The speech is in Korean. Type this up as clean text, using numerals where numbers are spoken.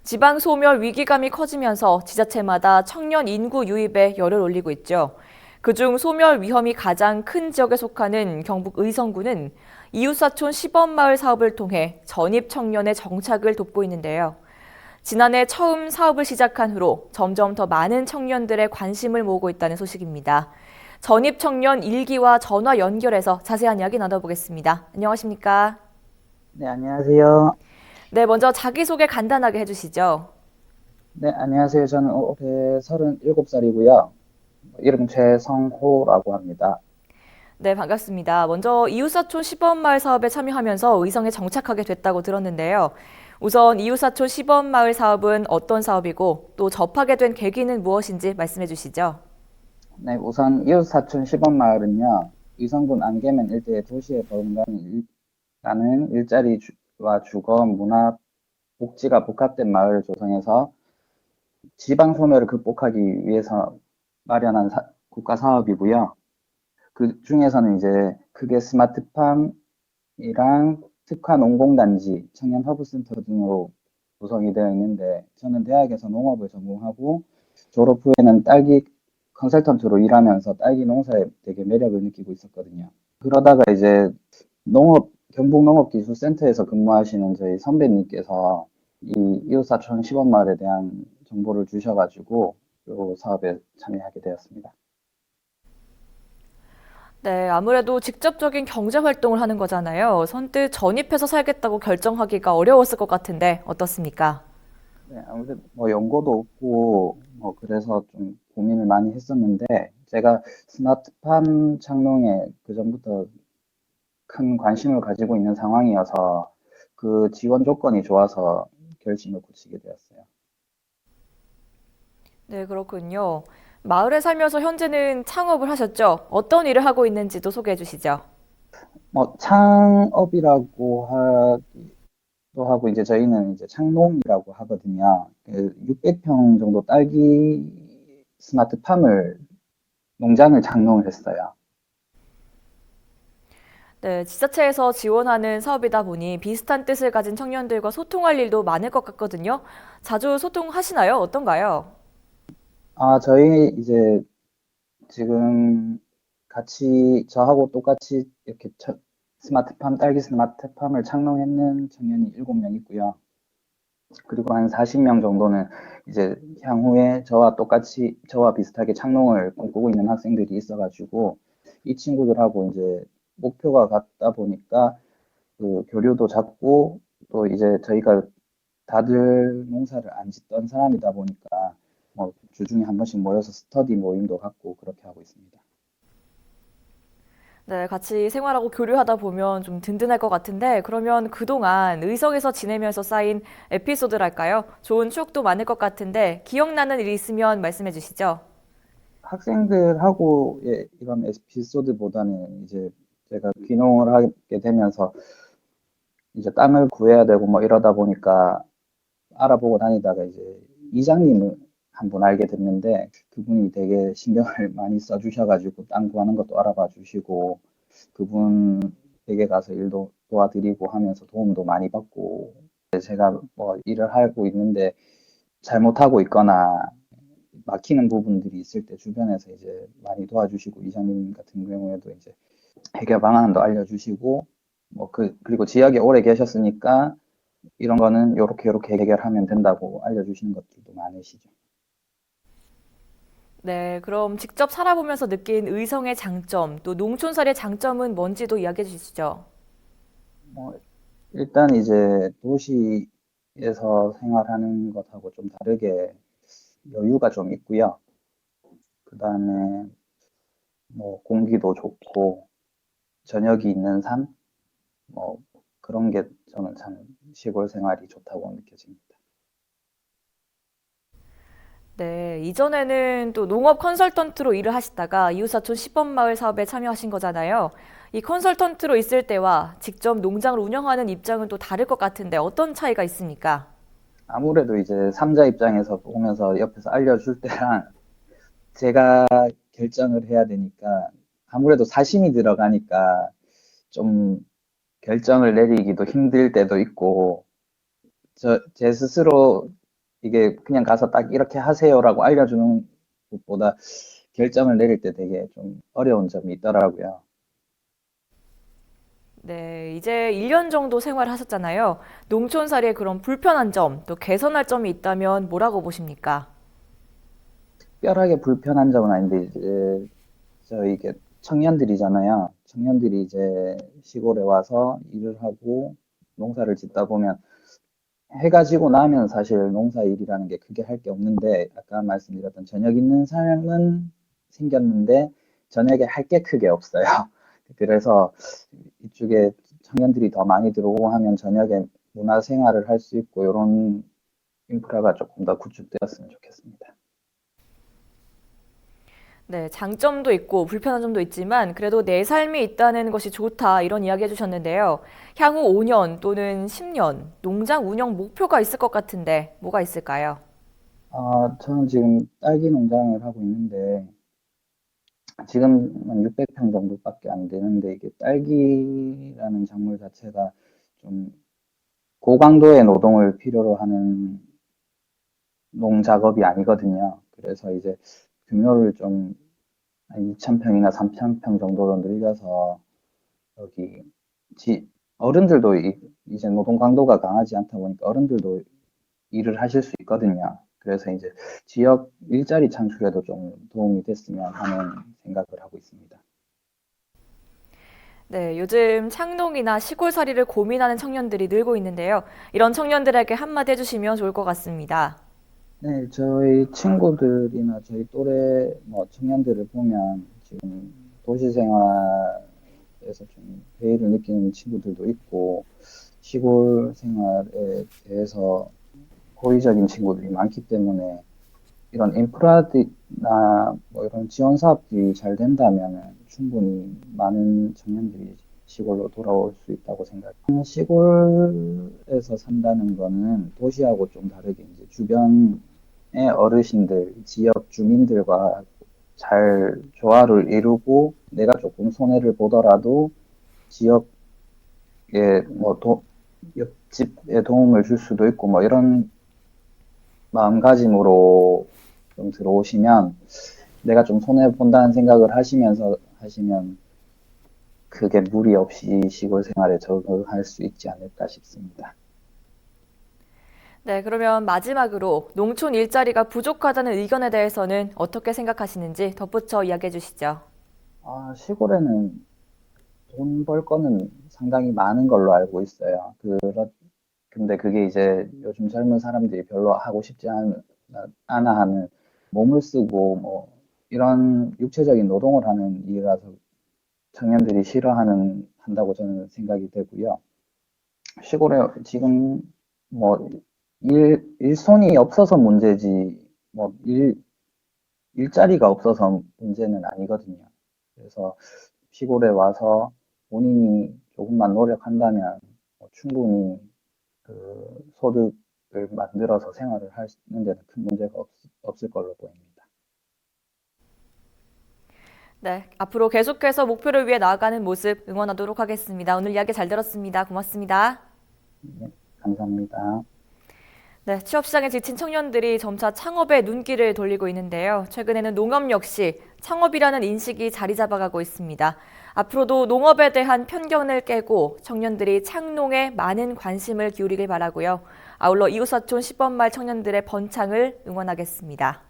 지방 소멸 위기감이 커지면서 지자체마다 청년 인구 유입에 열을 올리고 있죠. 그중 소멸 위험이 가장 큰 지역에 속하는 경북 의성군은 이웃사촌 시범마을 사업을 통해 전입 청년의 정착을 돕고 있는데요. 지난해 처음 사업을 시작한 후로 점점 더 많은 청년들의 관심을 모으고 있다는 소식입니다. 전입 청년 일기와 전화 연결해서 자세한 이야기 나눠보겠습니다. 안녕하십니까? 네, 안녕하세요. 네, 먼저 자기소개 간단하게 해주시죠. 네, 안녕하세요. 저는 올해 37살이고요. 이름 최성호라고 합니다. 네, 반갑습니다. 먼저 이웃사촌 시범마을 사업에 참여하면서 의성에 정착하게 됐다고 들었는데요. 우선 이웃사촌 시범마을 사업은 어떤 사업이고 또 접하게 된 계기는 무엇인지 말씀해 주시죠. 네, 우선 이웃사촌 시범마을은요, 의성군 안개면 일대의 도시에 버금가는 일자리와 주거, 문화, 복지가 복합된 마을을 조성해서 지방 소멸을 극복하기 위해서 마련한 국가 사업이고요. 그 중에서는 이제 크게 스마트팜이랑 특화 농공단지, 청년 허브센터 등으로 구성이 되어 있는데 저는 대학에서 농업을 전공하고 졸업 후에는 딸기 컨설턴트로 일하면서 딸기 농사에 되게 매력을 느끼고 있었거든요. 그러다가 이제 경북농업기술센터에서 근무하시는 저희 선배님께서 이 이웃사촌 시범마을에 대한 정보를 주셔가지고 이 사업에 참여하게 되었습니다. 네, 아무래도 직접적인 경제 활동을 하는 거잖아요. 선뜻 전입해서 살겠다고 결정하기가 어려웠을 것 같은데 어떻습니까? 네, 아무래도 뭐 연고도 없고 뭐 그래서 좀 고민을 많이 했었는데 제가 스마트팜 창농에 그전부터 큰 관심을 가지고 있는 상황이어서 그 지원 조건이 좋아서 결심을 굳히게 되었어요. 네, 그렇군요. 마을에 살면서 현재는 창업을 하셨죠? 어떤 일을 하고 있는지도 소개해 주시죠. 뭐 창업이라고 하기도 하고 이제 저희는 이제 창농이라고 하거든요. 600평 정도 딸기 스마트팜을 농장을 창농을 했어요. 네, 지자체에서 지원하는 사업이다 보니 비슷한 뜻을 가진 청년들과 소통할 일도 많을 것 같거든요. 자주 소통하시나요? 어떤가요? 아, 저희 이제 지금 같이 저하고 똑같이 이렇게 딸기 스마트팜을 창농했는 청년이 7명 있고요. 그리고 한 40명 정도는 이제 향후에 저와 비슷하게 창농을 꿈꾸고 있는 학생들이 있어가지고 이 친구들하고 이제 목표가 같다 보니까 그 교류도 잦고 또 이제 저희가 다들 농사를 안 짓던 사람이다 보니까 뭐 주중에 한 번씩 모여서 스터디 모임도 갖고 그렇게 하고 있습니다. 네, 같이 생활하고 교류하다 보면 좀 든든할 것 같은데, 그러면 그동안 의성에서 지내면서 쌓인 에피소드랄까요? 좋은 추억도 많을 것 같은데, 기억나는 일이 있으면 말씀해 주시죠. 학생들하고의 이런 에피소드보다는 이제 제가 귀농을 하게 되면서 이제 땅을 구해야 되고 뭐 이러다 보니까 알아보고 다니다가 이제 이장님을 한 분 알게 됐는데 그분이 되게 신경을 많이 써주셔가지고 땅 구하는 것도 알아봐 주시고 그분에게 가서 일도 도와드리고 하면서 도움도 많이 받고 제가 뭐 일을 하고 있는데 잘못하고 있거나 막히는 부분들이 있을 때 주변에서 이제 많이 도와주시고 이장님 같은 경우에도 이제 해결 방안도 알려주시고 뭐 그리고 지역에 오래 계셨으니까 이런 거는 요렇게 해결하면 된다고 알려주시는 것들도 많으시죠. 네, 그럼 직접 살아보면서 느낀 의성의 장점, 또 농촌살이의 장점은 뭔지도 이야기해 주시죠. 뭐 일단 이제 도시에서 생활하는 것하고 좀 다르게 여유가 좀 있고요. 그다음에 뭐 공기도 좋고 저녁이 있는 삶, 뭐 그런 게 저는 참 시골 생활이 좋다고 느껴집니다. 네, 이전에는 또 농업 컨설턴트로 일을 하시다가 이웃사촌 시범마을 사업에 참여하신 거잖아요. 이 컨설턴트로 있을 때와 직접 농장을 운영하는 입장은 또 다를 것 같은데 어떤 차이가 있습니까? 아무래도 이제 삼자 입장에서 보면서 옆에서 알려줄 때랑 제가 결정을 해야 되니까 아무래도 사심이 들어가니까 좀 결정을 내리기도 힘들 때도 있고 제 스스로 이게 그냥 가서 딱 이렇게 하세요라고 알려주는 것보다 결정을 내릴 때 되게 좀 어려운 점이 있더라고요. 네, 이제 1년 정도 생활하셨잖아요. 농촌살이의 그런 불편한 점, 또 개선할 점이 있다면 뭐라고 보십니까? 특별하게 불편한 점은 아닌데 이제 이게 청년들이잖아요. 청년들이 이제 시골에 와서 일을 하고 농사를 짓다 보면 해가 지고 나면 사실 농사 일이라는 게 크게 할 게 없는데 아까 말씀드렸던 저녁 있는 삶은 생겼는데 저녁에 할 게 크게 없어요. 그래서 이쪽에 청년들이 더 많이 들어오고 하면 저녁에 문화 생활을 할 수 있고 이런 인프라가 조금 더 구축되었으면 좋겠습니다. 네, 장점도 있고 불편한 점도 있지만 그래도 내 삶이 있다는 것이 좋다 이런 이야기 해주셨는데요. 향후 5년 또는 10년 농장 운영 목표가 있을 것 같은데 뭐가 있을까요? 저는 지금 딸기 농장을 하고 있는데 지금 한 600평 정도밖에 안 되는데 이게 딸기라는 작물 자체가 좀 고강도의 노동을 필요로 하는 농작업이 아니거든요. 그래서 이제 규모를 좀 한 2,000평이나 3,000평 정도로 늘려서 여기 어른들도 이제 노동 강도가 강하지 않다 보니까 어른들도 일을 하실 수 있거든요. 그래서 이제 지역 일자리 창출에도 좀 도움이 됐으면 하는 생각을 하고 있습니다. 네, 요즘 창농이나 시골살이를 고민하는 청년들이 늘고 있는데요. 이런 청년들에게 한마디 해주시면 좋을 것 같습니다. 네, 저희 친구들이나 저희 또래 뭐 청년들을 보면 지금 도시 생활에서 좀 배의를 느끼는 친구들도 있고 시골 생활에 대해서 호의적인 친구들이 많기 때문에 이런 인프라나 뭐 이런 지원 사업들이 잘 된다면 충분히 많은 청년들이 시골로 돌아올 수 있다고 생각해요. 시골에서 산다는 거는 도시하고 좀 다르게 이제 주변의 어르신들, 지역 주민들과 잘 조화를 이루고 내가 조금 손해를 보더라도 지역에 뭐 옆집에 도움을 줄 수도 있고 뭐 이런 마음가짐으로 좀 들어오시면 내가 좀 손해 본다는 생각을 하시면서 하시면 크게 무리 없이 시골 생활에 적응할 수 있지 않을까 싶습니다. 네, 그러면 마지막으로 농촌 일자리가 부족하다는 의견에 대해서는 어떻게 생각하시는지 덧붙여 이야기해 주시죠. 시골에는 돈 벌 거는 상당히 많은 걸로 알고 있어요. 근데 그게 이제 요즘 젊은 사람들이 별로 하고 싶지 않아 하는 몸을 쓰고 뭐 이런 육체적인 노동을 하는 일이라서 청년들이 한다고 저는 생각이 되고요. 시골에 지금 뭐 일손이 없어서 문제지 뭐 일자리가 없어서 문제는 아니거든요. 그래서 시골에 와서 본인이 조금만 노력한다면 충분히 그 소득을 만들어서 생활을 하는 데는 큰 문제가 없을 걸로 보입니다. 네, 앞으로 계속해서 목표를 위해 나아가는 모습 응원하도록 하겠습니다. 오늘 이야기 잘 들었습니다. 고맙습니다. 네, 감사합니다. 네, 취업 시장에 지친 청년들이 점차 창업에 눈길을 돌리고 있는데요. 최근에는 농업 역시 창업이라는 인식이 자리 잡아가고 있습니다. 앞으로도 농업에 대한 편견을 깨고 청년들이 창농에 많은 관심을 기울이길 바라고요. 아울러 이웃사촌 시범말 청년들의 번창을 응원하겠습니다.